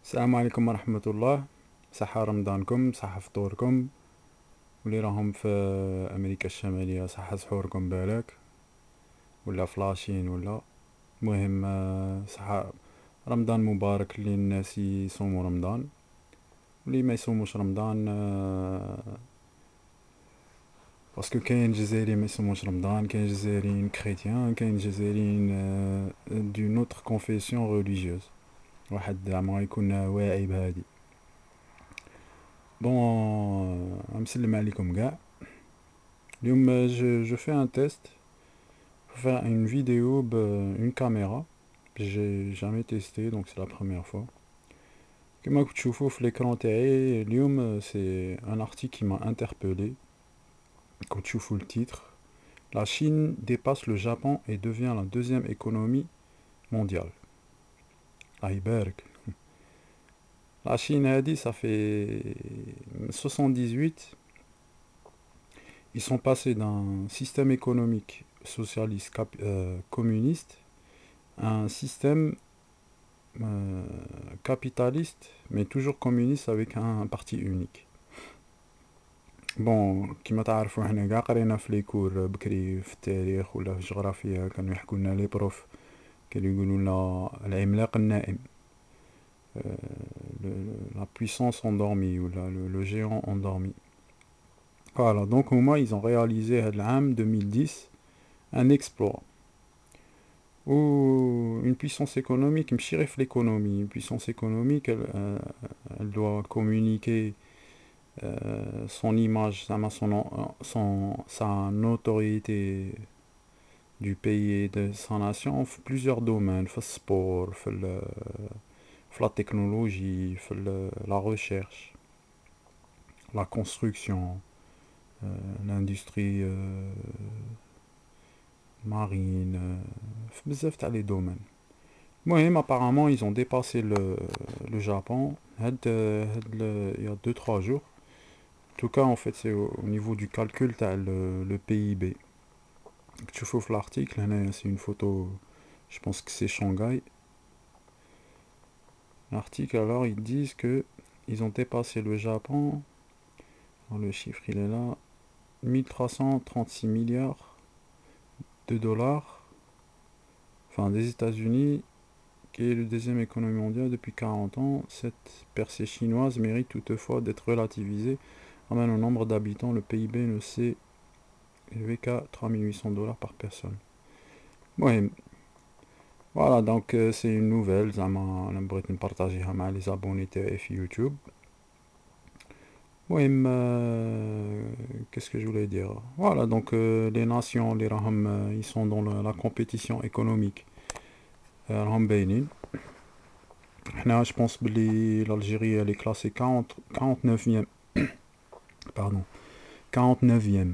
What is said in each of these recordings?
السلام عليكم ورحمة الله. صحة رمضانكم، صحة فطوركم، واللي راهم في أمريكا الشمالية صحة سحوركم بالك، ولا فلاشين ولا مهم. صحة رمضان مبارك للناس يصوموا رمضان، واللي ما يصوموش رمضان باسكو كاين جزائريين ما يصوموش رمضان، كاين جزائريين كريتيان، كاين جزائريين دو نوتر كونفيسيون ريليجيوز. واحد زعما يكون واعي بهادي. بون مسلم عليكم قاع. اليوم je fais un test pour faire une vidéo une caméra. J'ai jamais testé donc c'est la première fois. كما كنت تشوفوا في l'écran تاعي اليوم c'est un article qui m'a interpellé. Quand تشوفوا le titre, la Chine dépasse le Japon et devient la deuxième économie mondiale. الله يبارك. La Chine a dit ça fait 78. Ils sont passés d'un système économique socialiste communiste à un système capitaliste, mais toujours communiste avec un parti unique. بون كيما تعرفوا حنا كاع قرينا في لي كور بكري في التاريخ ولا في الجغرافيا، كانوا يحكوا لنا لي بروف، كانوا يقولوا لنا العملاق النائم، la puissance endormie ولا le géant endormi. Voilà, donc هما ils ont réalisé هاد العام 2010 un exploit ou une puissance économique, مشي l'économie, une puissance économique, elle doit communiquer son image, sa notoriété du pays et de sa nation dans plusieurs domaines, le sport, la technologie, la recherche, la construction, l'industrie marine, بزاف تاع les domaines. المهم apparemment ils ont dépassé le Japon il y a 2-3 jours. En tout cas en fait c'est au niveau du calcul t'as le PIB. Tu vois l'article, c'est une photo, je pense que c'est Shanghai. L'article alors ils disent que ils ont dépassé le Japon. Alors, le chiffre il est là, 1336 milliards de dollars, enfin des États-Unis, qui est le deuxième économie mondiale depuis 40 ans. Cette percée chinoise mérite toutefois d'être relativisée. Ramène au nombre d'habitants, le PIB ne s'est élevé qu'à 3800 dollars par personne. Ouais. Voilà, donc c'est une nouvelle, زعما انا بغيت نبارطاجيها مع les abonnés تاعي في يوتيوب. المهم qu'est-ce que je voulais dire. Voilà, donc les nations les راهم ils sont dans la compétition économique. راهم باينين. حنا je pense بلي l'Algérie elle est classée 49e pardon 49e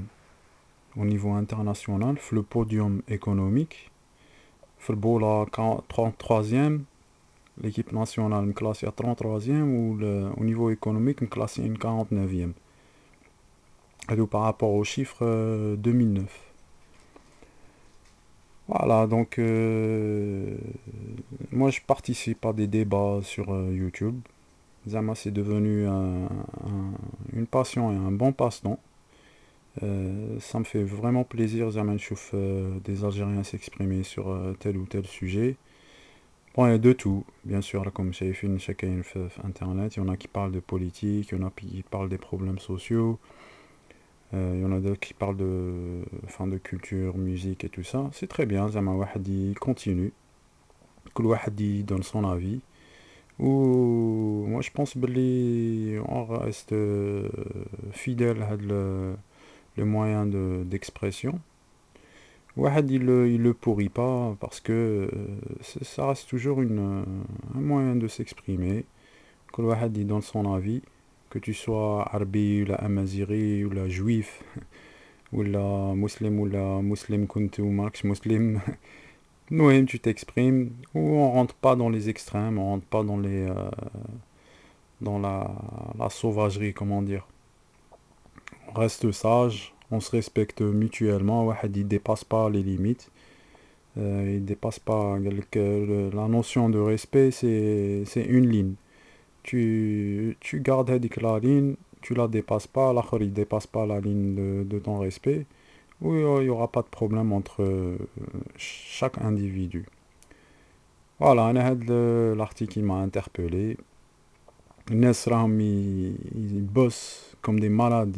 au niveau international في le podium économique. في البوله 33e. L'équipe nationale est classée à 33e ou au niveau économique est classée à 49e. Et par rapport aux chiffres 2009. Voilà, donc moi je participe à des débats sur YouTube. Zama c'est devenu une passion et un bon passe-temps. Ça me fait vraiment plaisir Zama de voir des Algériens s'exprimer sur tel ou tel sujet. Bon, il y a de tout, bien sûr, là, comme j'ai fait une chacun sur internet, il y en a qui parlent de politique, il y en a qui parlent des problèmes sociaux, il y en a d'autres qui parlent de culture, musique et tout ça. C'est très bien, Zama Wahdi continue, que Wahdi donne son avis. Ou moi je pense que on reste fidèle à le moyen d'expression. Wahad il le pourrit pas parce que ça reste toujours un moyen de s'exprimer. Que Wahad il donne son avis, que tu sois arabi ou la amaziri ou la juif ou la musulman kuntu ou max muslim. Nous tu t'exprimes ou on rentre pas dans les extrêmes, on rentre pas dans la sauvagerie, comment dire. On reste sage, on se respecte mutuellement. Wahad il dépasse pas les limites. Il dépasse pas la notion de respect, c'est une ligne. tu gardes هذيك la ligne, tu la dépasses pas, l'autre il dépasse pas la ligne de ton respect, où il y aura pas de problème entre chaque individu. Voilà, أنا l'article qui m'a interpellé. الناس راهم ils bossent comme des malades.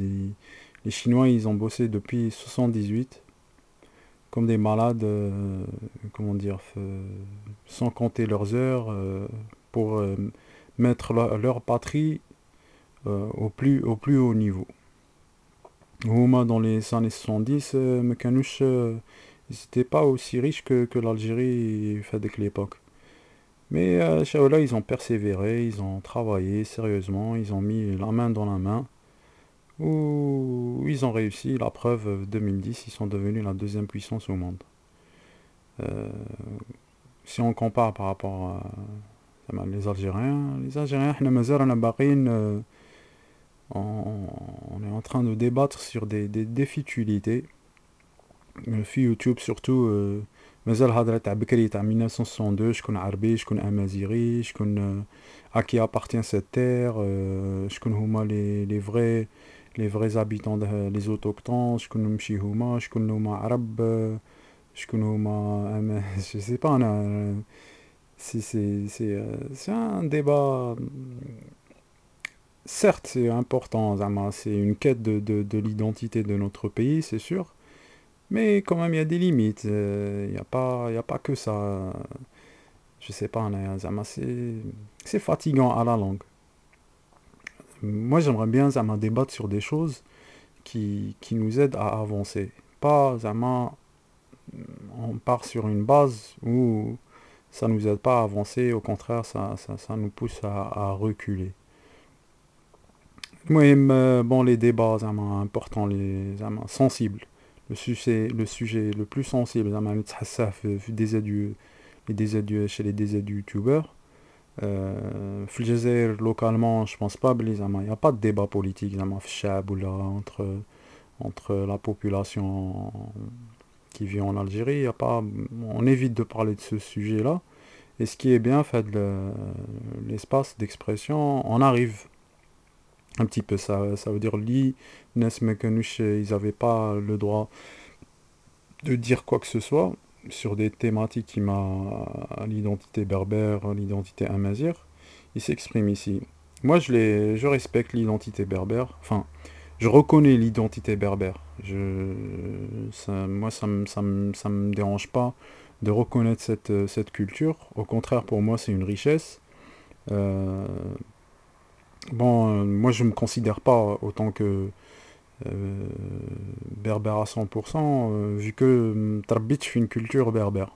Les Chinois, ils ont bossé depuis 78 comme des malades, comment dire, sans compter leurs heures, pour mettre leur patrie au plus haut niveau. Huma, dans les années 70, ما كانوش, ils n'étaient pas aussi riches que l'Algérie fait de l'époque. Mais là, ils ont persévéré, ils ont travaillé sérieusement, ils ont mis la main dans la main, où ils ont réussi. La preuve, 2010, ils sont devenus la deuxième puissance au monde. Euh, Si on compare par rapport les Algériens, إحنا مازالنا باقيين, on est en train de débattre sur des futilités. في يوتيوب surtout, مازال هضرة تاع بكري تاع 1962، شكون عربي شكون امازيغي شكون à qui appartient cette terre, شكون هما les vrais habitants, les autochtones، شكون مشي هما، شكون هما عرب، شكون هما je sais pas انا. C'est un débat. Certes, c'est important, زعما, c'est une quête de l'identité de notre pays, c'est sûr. Mais quand même, il y a des limites. Il y a pas que ça. Je sais pas, زعما, c'est fatigant à la longue. Moi, j'aimerais bien زعما, débattre sur des choses qui nous aident à avancer. Pas زعما, on part sur une base où ça nous aide pas à avancer. Au contraire, ça nous pousse à reculer. المهم, bon, les débats زعما, importants, زعما, sensibles. Le sujet le plus sensible زعما, اللي تحسه في chez les DZ youtubeurs. في الجزائر localement, je pense pas بلي زعما, il n'y a pas de débat politique زعما, في الشعب ولا entre la population qui vit en Algérie. Y a pas, on évite de parler de ce sujet-là. Et ce qui est bien, fait l'espace d'expression, on arrive un petit peu. Ça veut dire Nes Mekenouch, ils n'avaient pas le droit de dire quoi que ce soit sur des thématiques qui m'a à l'identité berbère, l'identité amazigh. Ils s'expriment ici. Moi, je respecte l'identité berbère. Enfin, je reconnais l'identité berbère. Moi, ça me dérange pas de reconnaître cette culture. Au contraire, pour moi, c'est une richesse. Euh, bon, moi, je me considère pas autant que euh, berbère à 100%, vu que Tarbit fait une culture berbère.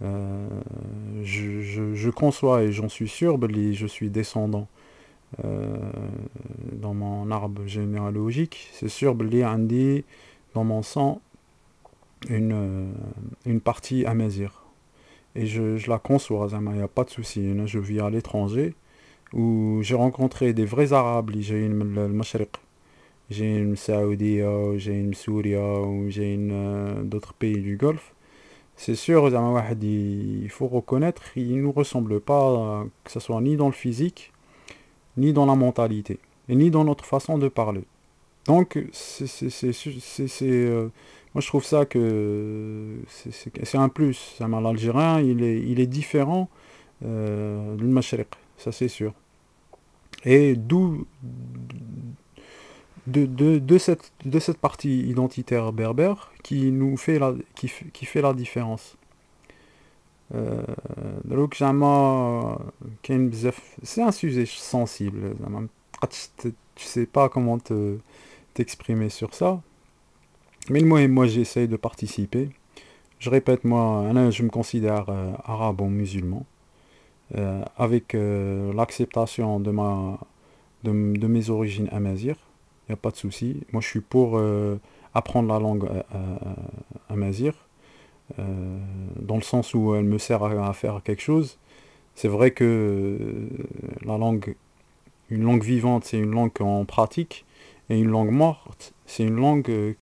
Euh, je conçois et j'en suis sûr, je suis descendant, euh, dans mon arbre généalogique. C'est sûr, Andy, dans mon sang, une partie amazigh. Et je la conçois, il n'y a pas de souci. Je vis à l'étranger, où j'ai rencontré des vrais arabes, j'ai une Mashriq, j'ai une Saoudia, j'ai une Souria, ou j'ai d'autres pays du Golfe. C'est sûr, il faut reconnaître, ils ne nous ressemblent pas, que ce soit ni dans le physique, ni dans la mentalité, et ni dans notre façon de parler. Donc, moi je trouve ça que c'est un plus. L'Algérien, il est différent, du Mashriq, ça c'est sûr. Et d'où, de cette partie identitaire berbère qui fait la différence. Donc, c'est un sujet sensible. Tu sais pas comment t'exprimer sur ça. Mais moi j'essaye de participer. Je répète, moi, là, je me considère arabo-musulman, avec l'acceptation de mes origines amazighes. Il n'y a pas de souci. Moi, je suis pour apprendre la langue amazigh, dans le sens où elle me sert à faire quelque chose. C'est vrai que une langue vivante, c'est une langue qu'on pratique, et une langue morte, c'est une langue